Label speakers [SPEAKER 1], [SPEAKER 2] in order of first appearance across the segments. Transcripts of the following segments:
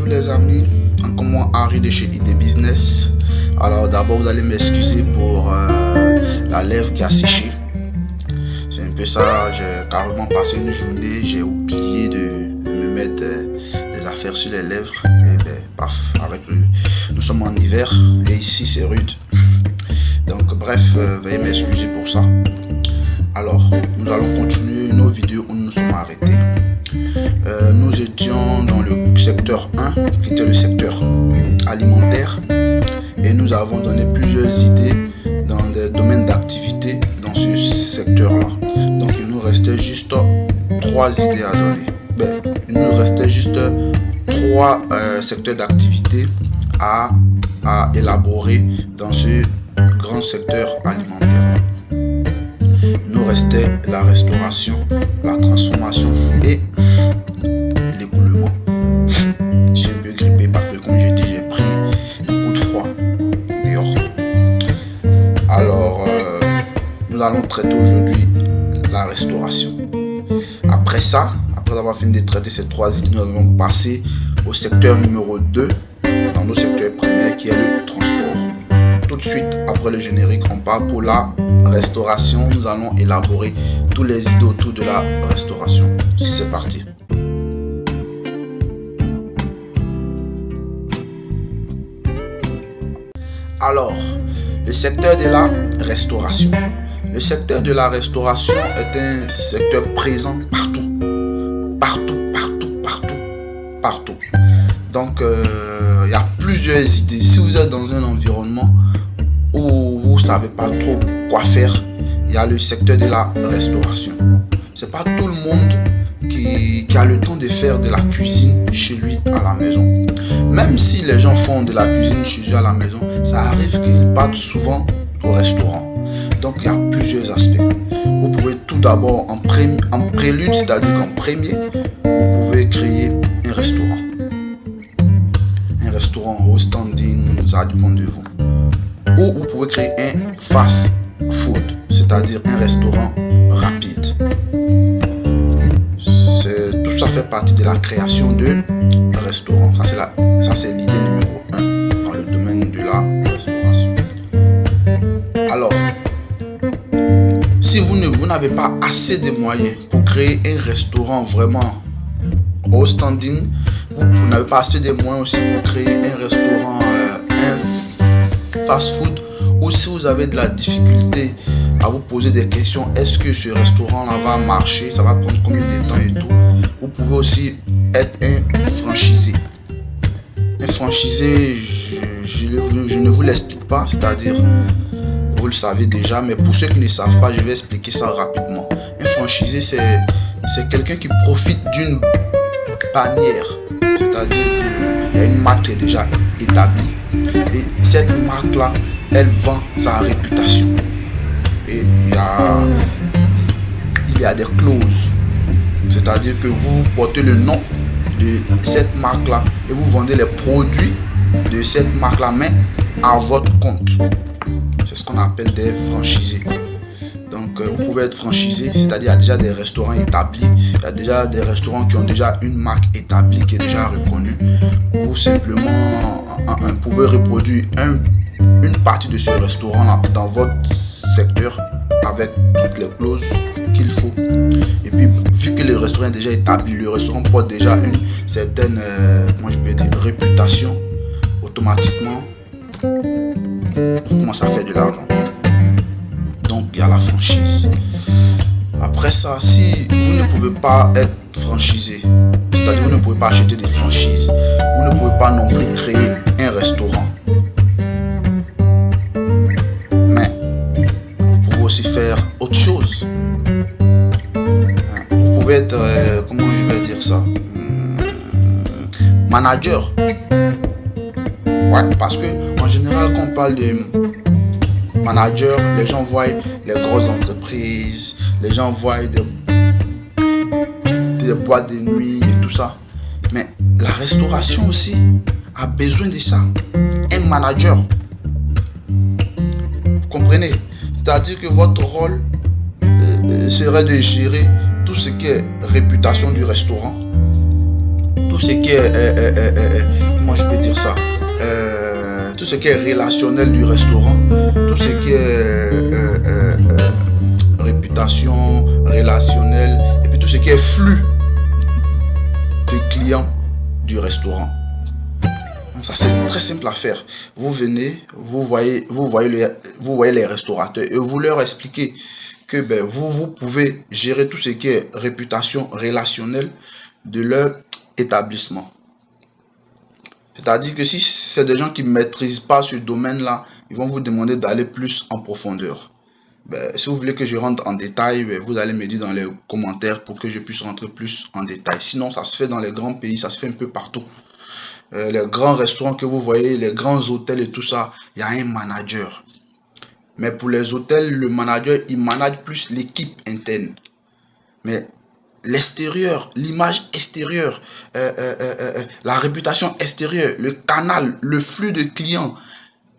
[SPEAKER 1] Bonjour les amis, encore moi Henri de chez ID Business. Alors d'abord vous allez m'excuser pour la lèvre qui a séché. C'est un peu ça, j'ai carrément passé une journée, j'ai oublié de me mettre des affaires sur les lèvres. Et ben paf, nous sommes en hiver et ici c'est rude. Donc bref, veuillez m'excuser pour ça. Alors nous allons continuer nos vidéos où nous nous sommes arrêtés. Nous étions dans le secteur 1 qui était le secteur alimentaire et nous avons donné plusieurs idées dans des domaines d'activité dans ce secteur là. Donc il nous restait juste 3 idées à donner. Il nous restait juste 3 secteurs d'activité à élaborer dans ce grand secteur alimentaire. Il nous restait la restauration, la transformation et l'écoulement. Je suis un peu grippé parce que comme j'ai dit, j'ai pris un coup de froid dehors. Alors, nous allons traiter aujourd'hui la restauration. Après ça, après avoir fini de traiter ces 3 idées, nous allons passer au secteur numéro 2 dans nos secteurs primaires qui est le transport. Tout de suite après le générique, on part pour la restauration. Nous allons élaborer tous les idées autour de la restauration. C'est parti. Alors, le secteur de la restauration. Le secteur de la restauration est un secteur présent partout. Partout. Donc, il y a plusieurs idées. Si vous êtes dans un environnement où vous ne savez pas trop quoi faire, il y a le secteur de la restauration. C'est pas tout le monde qui a le temps de faire de la cuisine chez lui à la maison. Même si les gens font de la cuisine chez eux à la maison, ça arrive qu'ils partent souvent au restaurant. Donc il y a plusieurs aspects. Vous pouvez tout d'abord en prélude, c'est-à-dire qu'en premier, vous pouvez créer un restaurant. Un restaurant au standing, ça dépend de vous. Ou vous pouvez créer un fast food, c'est-à-dire un restaurant rapide. Tout ça fait partie de la création de restaurants. Ça c'est l'idée numéro 1 dans le domaine de la restauration. Alors, si vous n'avez pas assez de moyens pour créer un restaurant vraiment au standing, vous n'avez pas assez de moyens aussi pour créer un restaurant, un fast food, ou si vous avez de la difficulté à vous poser des questions, est-ce que ce restaurant là va marcher, ça va prendre combien de temps et tout, vous pouvez aussi être un franchisé. Un franchisé, je ne vous l'explique pas, c'est-à-dire vous le savez déjà, mais pour ceux qui ne savent pas, je vais expliquer ça rapidement. Un franchisé, c'est quelqu'un qui profite d'une bannière, c'est-à-dire qu'il y a une marque qui est déjà établie et cette marque là, elle vend sa réputation. Et il y a des clauses, c'est-à-dire que vous portez le nom de cette marque là et vous vendez les produits de cette marque là, mais à votre compte. C'est ce qu'on appelle des franchisés. Donc vous pouvez être franchisé, c'est-à-dire il y a déjà des restaurants établis, il y a déjà des restaurants qui ont déjà une marque établie qui est déjà reconnue. Vous simplement pouvez reproduire une partie de ce restaurant là dans votre secteur avec toutes les clauses qu'il faut. Et puis vu que le restaurant est déjà établi, le restaurant porte déjà une certaine réputation, automatiquement vous commencez à faire de l'argent. Donc il y a la franchise. Après ça, si vous ne pouvez pas être franchisé, c'est-à-dire vous ne pouvez pas acheter des franchises, vous ne pouvez pas non plus créer un restaurant, mais vous pouvez aussi faire autre chose. Vous pouvez être, comment je vais dire ça, manager. Ouais, parce que en général quand on parle de manager, les gens voient les grosses entreprises, les gens voient des boîtes de nuit et tout ça. Mais la restauration aussi a besoin de ça. Un manager. Vous comprenez? C'est-à-dire que votre rôle serait de gérer tout ce qui est réputation du restaurant, tout ce qui est, comment je peux dire ça, tout ce qui est relationnel du restaurant, tout ce qui est réputation relationnelle, et puis tout ce qui est flux de clients du restaurant. Donc ça, c'est très simple à faire. Vous venez, vous voyez les restaurateurs et vous leur expliquez que vous pouvez gérer tout ce qui est réputation relationnelle de leur établissement. C'est-à-dire que si c'est des gens qui ne maîtrisent pas ce domaine-là, ils vont vous demander d'aller plus en profondeur. Si vous voulez que je rentre en détail, vous allez me dire dans les commentaires pour que je puisse rentrer plus en détail. Sinon, ça se fait dans les grands pays, ça se fait un peu partout. Les grands restaurants que vous voyez, les grands hôtels et tout ça, il y a un manager. Mais pour les hôtels, le manager, il manage plus l'équipe interne. Mais l'extérieur, l'image extérieure, la réputation extérieure, le canal, le flux de clients,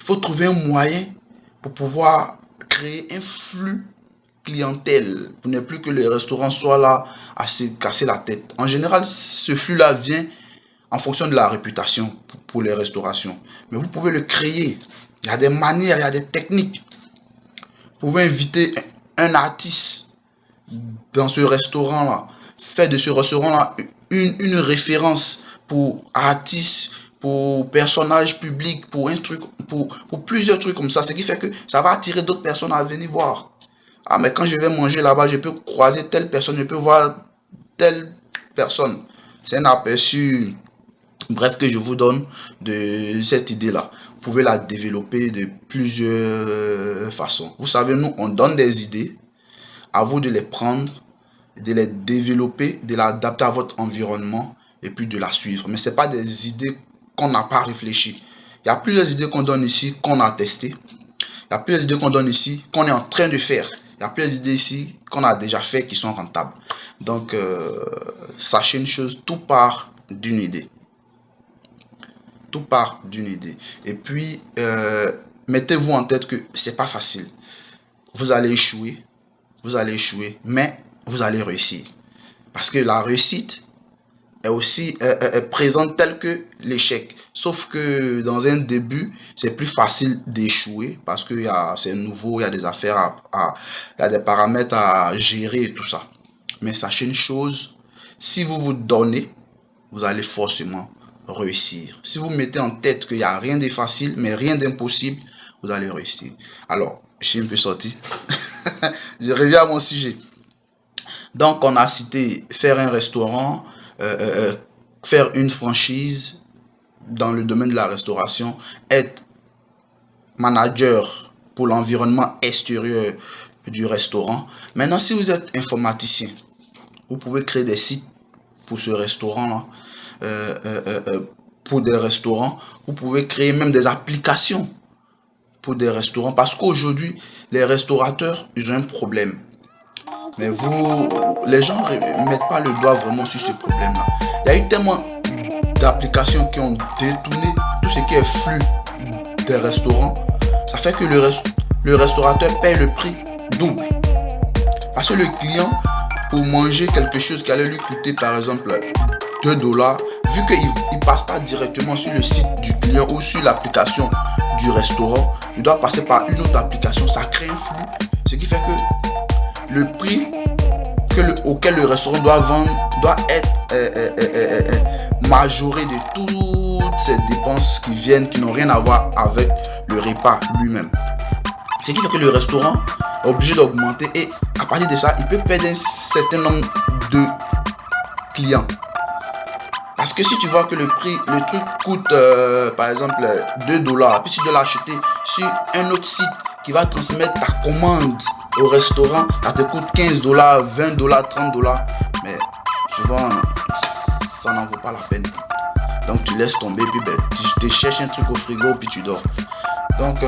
[SPEAKER 1] il faut trouver un moyen pour pouvoir créer un flux clientèle pour ne plus que les restaurants soient là à se casser la tête. En général, ce flux-là vient en fonction de la réputation pour les restaurations. Mais vous pouvez le créer. Il y a des manières, il y a des techniques. Vous pouvez inviter un artiste dans ce restaurant-là. Faites de ce restaurant-là une référence pour artistes, pour personnages publics, pour un truc, pour plusieurs trucs comme ça. Ce qui fait que ça va attirer d'autres personnes à venir voir. Ah, mais quand je vais manger là-bas, je peux croiser telle personne, je peux voir telle personne. C'est un aperçu, bref, que je vous donne de cette idée-là. Vous pouvez la développer de plusieurs façons. Vous savez, nous, on donne des idées. À vous de les prendre, de les développer, de l'adapter à votre environnement et puis de la suivre. Mais ce n'est pas des idées qu'on n'a pas réfléchi. Il y a plusieurs idées qu'on donne ici, qu'on a testées. Il y a plusieurs idées qu'on donne ici, qu'on est en train de faire. Il y a plusieurs idées ici qu'on a déjà fait qui sont rentables. Donc, sachez une chose, tout part d'une idée. Tout part d'une idée. Et puis, mettez-vous en tête que c'est pas facile. Vous allez échouer, mais vous allez réussir. Parce que la réussite est aussi présente telle que l'échec. Sauf que dans un début, c'est plus facile d'échouer parce que c'est nouveau, il y a des affaires il y a des paramètres à gérer et tout ça. Mais sachez une chose, si vous vous donnez, vous allez forcément réussir. Si vous mettez en tête qu'il n'y a rien de facile, mais rien d'impossible, vous allez réussir. Alors, je suis un peu sorti. Je reviens à mon sujet. Donc, on a cité faire un restaurant, faire une franchise dans le domaine de la restauration, être manager pour l'environnement extérieur du restaurant. Maintenant, si vous êtes informaticien, vous pouvez créer des sites pour ce restaurant-là, pour des restaurants. Vous pouvez créer même des applications pour des restaurants parce qu'aujourd'hui, les restaurateurs, ils ont un problème. Mais les gens ne mettent pas le doigt vraiment sur ce problème-là. Il y a eu tellement d'applications qui ont détourné tout ce qui est flux des restaurants. Ça fait que le restaurateur paye le prix double. Parce que le client, pour manger quelque chose qui allait lui coûter par exemple $2, vu qu'il ne passe pas directement sur le site du client ou sur l'application du restaurant, il doit passer par une autre application. Ça crée un flux. Ce qui fait que le prix auquel le restaurant doit vendre doit être majoré de toutes ces dépenses qui n'ont rien à voir avec le repas lui-même. Ce qui fait que le restaurant est obligé d'augmenter et à partir de ça, il peut perdre un certain nombre de clients. Parce que si tu vois que le truc coûte par exemple $2, puis tu dois l'acheter sur un autre site qui va transmettre ta commande au restaurant, ça te coûte $15, $20, $30, mais souvent ça n'en vaut pas la peine. Donc tu laisses tomber, puis tu te cherches un truc au frigo, puis tu dors. Donc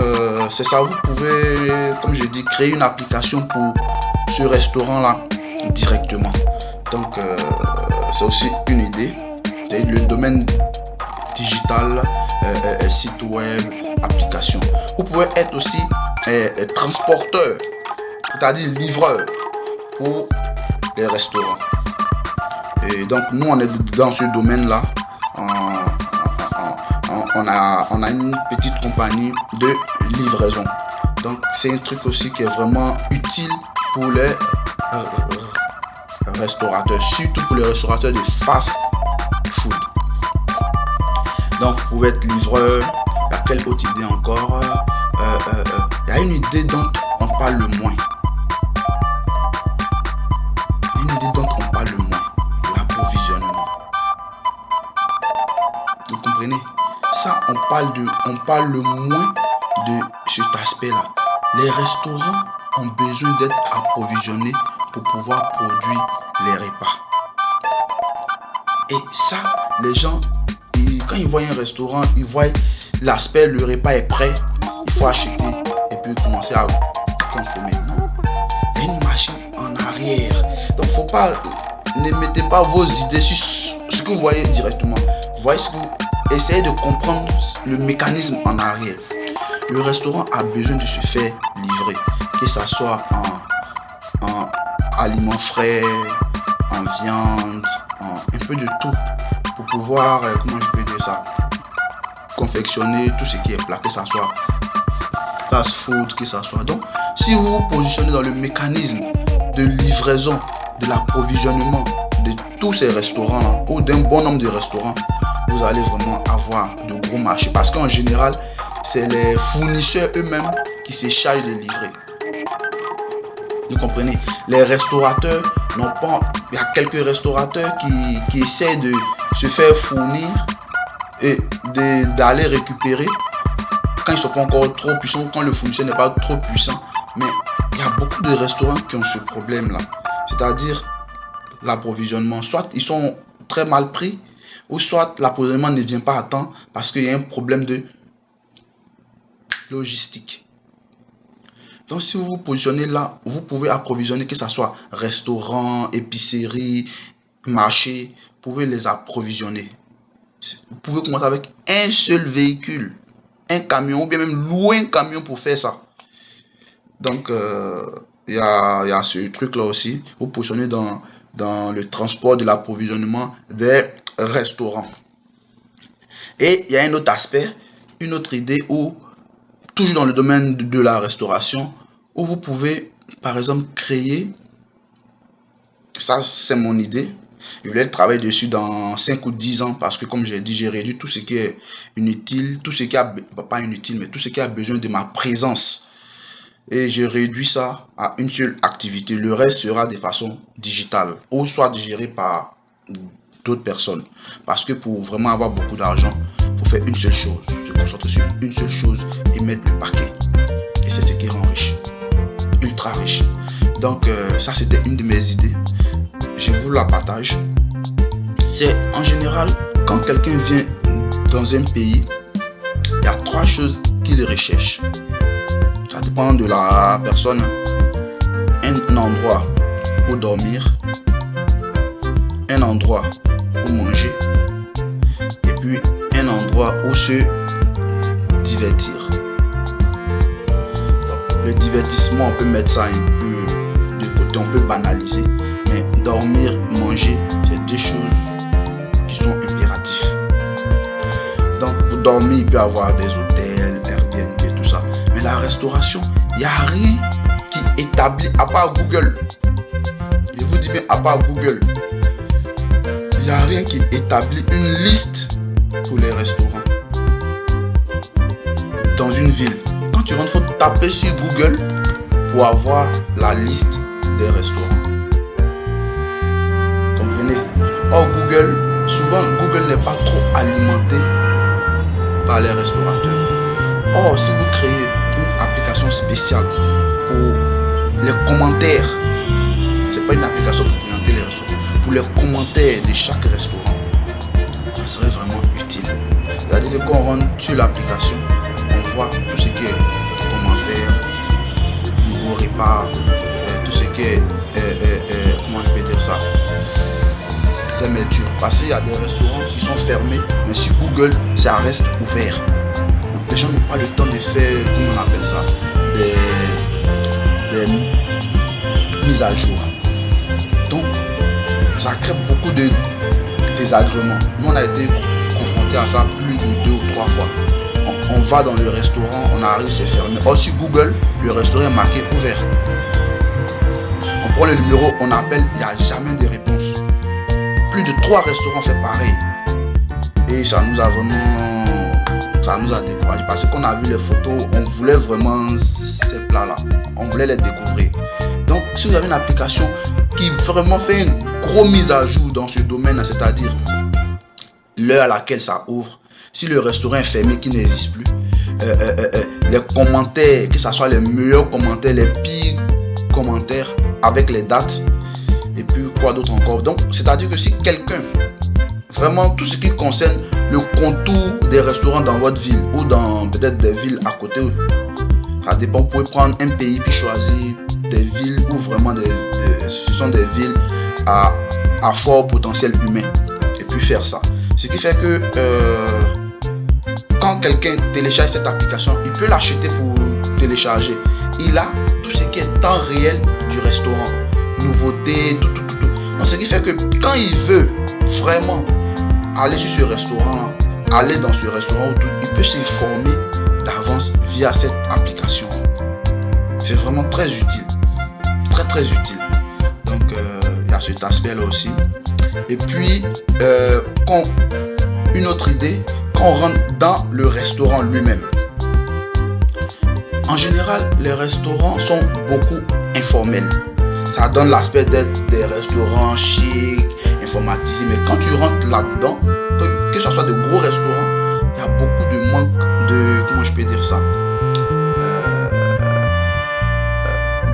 [SPEAKER 1] c'est ça, vous pouvez, comme je dis, créer une application pour ce restaurant-là directement. Donc c'est aussi une idée. C'est le domaine digital, site web, application. Vous pouvez être aussi transporteur, c'est-à-dire livreur pour les restaurants. Et donc nous on est dans ce domaine-là. on a une petite compagnie de livraison. Donc c'est un truc aussi qui est vraiment utile pour les restaurateurs, surtout pour les restaurateurs de fast food. Donc vous pouvez être livreur. Il y a quelle autre idée encore? Il y a une idée dont on parle le moins. L'approvisionnement. Vous comprenez? Ça, on parle le moins de cet aspect-là. Les restaurants ont besoin d'être approvisionnés pour pouvoir produire les repas. Et ça, les gens, quand ils voient un restaurant, ils voient l'aspect, le repas est prêt, il faut acheter et puis commencer à consommer. Non, il y a une machine en arrière. Donc, ne mettez pas vos idées sur ce que vous voyez directement. Voyez ce que vous essayez de comprendre le mécanisme en arrière. Le restaurant a besoin de se faire livrer, que ce soit en aliments frais, en viande, un peu de tout, pour pouvoir, comment je peux dire ça, confectionner tout ce qui est plat, que ce soit fast food, que ce soit. Donc, si vous vous positionnez dans le mécanisme de livraison, de l'approvisionnement de tous ces restaurants ou d'un bon nombre de restaurants, vous allez vraiment avoir de gros marchés, parce qu'en général, c'est les fournisseurs eux-mêmes qui se chargent de livrer. Vous comprenez? Les restaurateurs n'ont pas. Il y a quelques restaurateurs qui essaient de se faire fournir et d'aller récupérer quand ils ne sont pas encore trop puissants, quand le fournisseur n'est pas trop puissant. Mais il y a beaucoup de restaurants qui ont ce problème-là. C'est-à-dire l'approvisionnement. Soit ils sont très mal pris, ou soit l'approvisionnement ne vient pas à temps parce qu'il y a un problème de logistique. Donc si vous vous positionnez là, vous pouvez approvisionner, que ce soit restaurant, épicerie, marché, vous pouvez les approvisionner. Vous pouvez commencer avec un seul véhicule, un camion, ou bien même louer un camion pour faire ça. Donc il y a ce truc là aussi. Vous positionnez dans le transport de l'approvisionnement des restaurants. Et il y a un autre aspect, une autre idée où, toujours dans le domaine de la restauration, où vous pouvez, par exemple, créer, ça c'est mon idée, je voulais travailler dessus dans 5 ou 10 ans, parce que comme j'ai dit, j'ai réduit tout ce qui est inutile, tout ce qui a, pas inutile, mais tout ce qui a besoin de ma présence. Et j'ai réduit ça à une seule activité. Le reste sera de façon digitale, ou soit géré par d'autres personnes. Parce que pour vraiment avoir beaucoup d'argent, il faut faire une seule chose, se concentrer sur une seule chose et mettre le paquet. Et c'est ce qui rend riche, ultra riche. Donc ça c'était une de mes idées. Je vous la partage. C'est en général, quand quelqu'un vient dans un pays, il y a 3 choses qu'il recherche. Ça dépend de la personne. Un endroit où dormir, un endroit où manger, et puis un endroit où se divertir. Donc, le divertissement, on peut mettre ça un peu de côté, on peut banaliser, mais dormir, manger, c'est 2 choses qui sont impératifs. Donc pour dormir, il peut y avoir des hôtels, Airbnb et tout ça, mais la restauration, il n'y a rien qui établit, à part Google. Je vous dis bien, à part Google, il n'y a rien qui établit une liste pour les restaurants dans une ville. Quand tu rentres, il faut taper sur Google pour avoir la liste des restaurants. Comprenez? Or Google, souvent Google n'est pas trop alimenté par les restaurateurs. Or, si vous créez une application spéciale pour les commentaires, c'est pas une application pour présenter les restaurants, pour les commentaires de chaque restaurant, ça serait vraiment utile. C'est-à-dire que quand on rentre sur l'application, on voit tout ce qui est commentaires, nouveaux repas, tout ce qui est comment je peux dire ça, fermeture. Parce qu'il y a des restaurants qui sont fermés, mais sur Google, ça reste ouvert. Donc les gens n'ont pas le temps de faire, comment on appelle ça, des mises à jour. Donc ça crée beaucoup de désagréments. Nous on a été confronté à ça plus de 2 ou 3 fois. On va dans le restaurant, on arrive, c'est fermé. Or sur Google, le restaurant est marqué ouvert. On prend le numéro, on appelle, il n'y a jamais de réponse. Plus de 3 restaurants fait pareil. Et ça nous a découragé parce qu'on a vu les photos, on voulait vraiment ces plats-là. On voulait les découvrir. Donc, si vous avez une application qui vraiment fait une grosse mise à jour dans ce domaine, c'est-à-dire l'heure à laquelle ça ouvre, si le restaurant est fermé, qui n'existe plus, les commentaires, que ce soit les meilleurs commentaires, les pires commentaires avec les dates, et puis quoi d'autre encore. Donc, c'est-à-dire que si quelqu'un, vraiment tout ce qui concerne le contour des restaurants dans votre ville ou dans peut-être des villes à côté, ça dépend, vous pouvez prendre un pays puis choisir des villes où vraiment ce sont des villes à fort potentiel humain et puis faire ça. Ce qui fait que quand quelqu'un télécharge cette application, il peut l'acheter pour télécharger. Il a tout ce qui est temps réel du restaurant, nouveautés, tout. Donc, ce qui fait que quand il veut vraiment aller sur ce restaurant, aller dans ce restaurant, il peut s'informer d'avance via cette application. C'est vraiment très utile, très utile. Donc il y a cet aspect là aussi. Et puis une autre idée, quand on rentre dans le restaurant lui-même, en général les restaurants sont beaucoup informels. Ça donne l'aspect d'être des restaurants chics, informatisés, mais quand tu rentres là-dedans, que ce soit de gros restaurants, il y a beaucoup de manque de, comment je peux dire ça,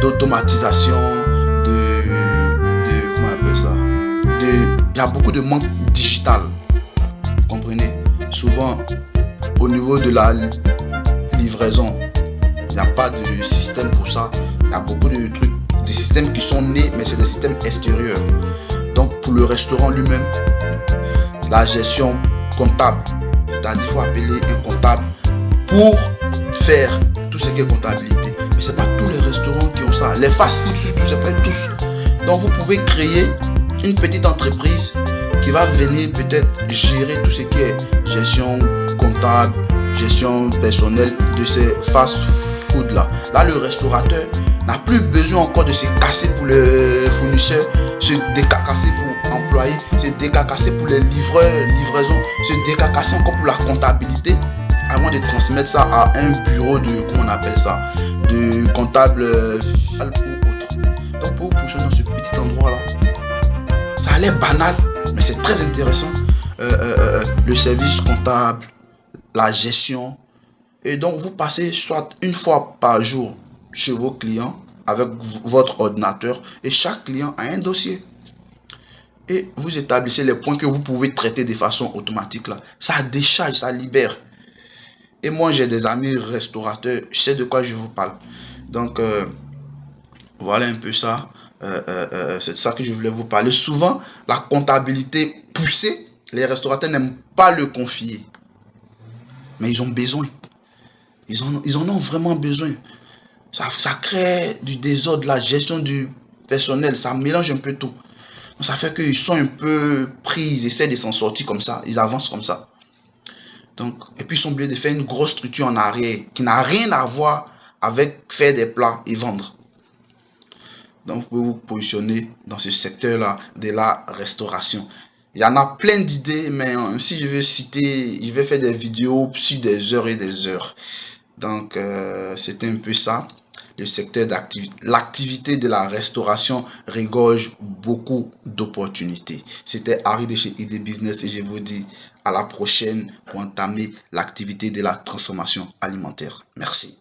[SPEAKER 1] d'automatisation, comment on appelle ça, il y a beaucoup de manque digital, vous comprenez. Souvent au niveau de la livraison, il n'y a pas de système pour ça. Il y a beaucoup de trucs, des systèmes qui sont nés, mais c'est des systèmes extérieurs. Donc pour le restaurant lui-même, la gestion comptable, c'est-à-dire qu'il faut appeler un comptable pour faire tout ce qui est comptabilité. Mais c'est pas tous les restaurants qui ont ça. Les fast-food surtout, c'est pas tous. Donc vous pouvez créer une petite entreprise qui va venir peut-être gérer tout ce qui est gestion comptable, gestion personnelle de ces fast-food là. Là, le restaurateur n'a plus besoin encore de se casser pour les fournisseurs, se décacasser pour employés, se décacasser pour les livraisons, se décacasser encore pour la comptabilité avant de transmettre ça à un bureau de, comment on appelle ça, de comptable ou autre. Donc pour vous pousser dans ce petit endroit là, ça a l'air banal, mais c'est très intéressant. Le service comptable, la gestion. Et donc vous passez soit une fois par jour chez vos clients avec votre ordinateur et chaque client a un dossier. Et vous établissez les points que vous pouvez traiter de façon automatique là. Ça décharge, ça libère. Et moi j'ai des amis restaurateurs, je sais de quoi je vous parle. Donc voilà un peu ça. C'est de ça que je voulais vous parler. Souvent la comptabilité poussée, les restaurateurs n'aiment pas le confier. Mais ils ont besoin. Ils en ont vraiment besoin. Ça crée du désordre, la gestion du personnel, ça mélange un peu tout. Donc ça fait qu'ils sont un peu pris, ils essaient de s'en sortir comme ça, ils avancent comme ça. Donc, et puis ils sont obligés de faire une grosse structure en arrière qui n'a rien à voir avec faire des plats et vendre. Donc vous pouvez vous positionner dans ce secteur-là de la restauration. Il y en a plein d'idées, mais si je veux citer, je vais faire des vidéos sur des heures et des heures. Donc, c'était un peu ça. Le secteur d'activité, l'activité de la restauration regorge beaucoup d'opportunités. C'était Harry de chez ID Business et je vous dis à la prochaine pour entamer l'activité de la transformation alimentaire. Merci.